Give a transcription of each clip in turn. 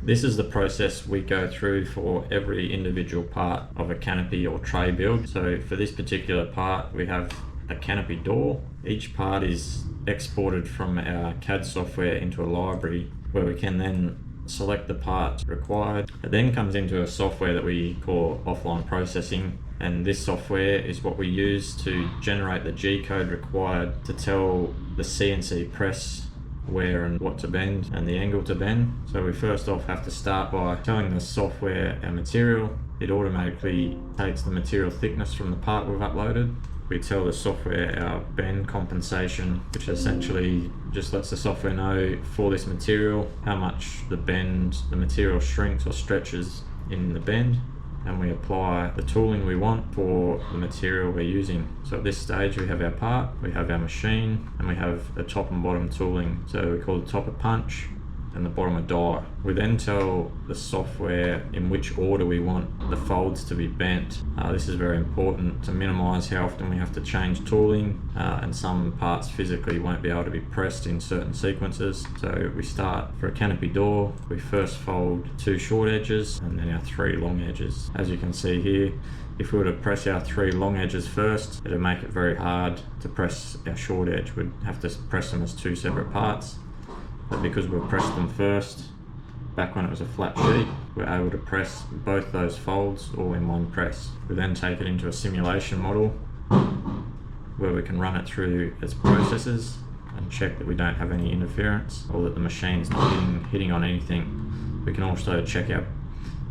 This is the process we go through for every individual part of a canopy or tray build. So for this particular part, we have a canopy door. Each part is exported from our CAD software into a library where we can then select the parts required. It then comes into a software that we call offline processing, and this software is what we use to generate the G code required to tell the CNC press where and what to bend and the angle to bend. So we first off have to start by telling the software our material. It automatically takes the material thickness from the part we've uploaded. We tell the software our bend compensation, which essentially just lets the software know for this material how much the material shrinks or stretches in the bend, and we apply the tooling we want for the material we're using. So at this stage we have our part, we have our machine, and we have the top and bottom tooling. So we call the top a punch and the bottom a die. We then tell the software in which order we want the folds to be bent. This is very important to minimize how often we have to change tooling, and some parts physically won't be able to be pressed in certain sequences. So we start for a canopy door, we first fold 2 short edges and then our 3 long edges. As you can see here, if we were to press our 3 long edges first, it'd make it very hard to press our short edge. We'd have to press them as 2 separate parts. But because we pressed them first, back when it was a flat sheet, we're able to press both those folds all in one press. We then take it into a simulation model where we can run it through its processes and check that we don't have any interference or that the machine's not hitting on anything. We can also check our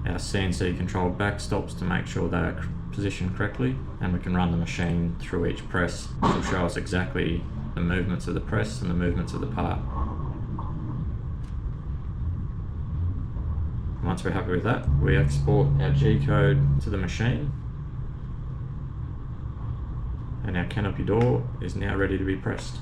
CNC controlled backstops to make sure they are positioned correctly, and we can run the machine through each press, which will show us exactly the movements of the press and the movements of the part. Once we're happy with that, we export our G code to the machine, and our canopy door is now ready to be pressed.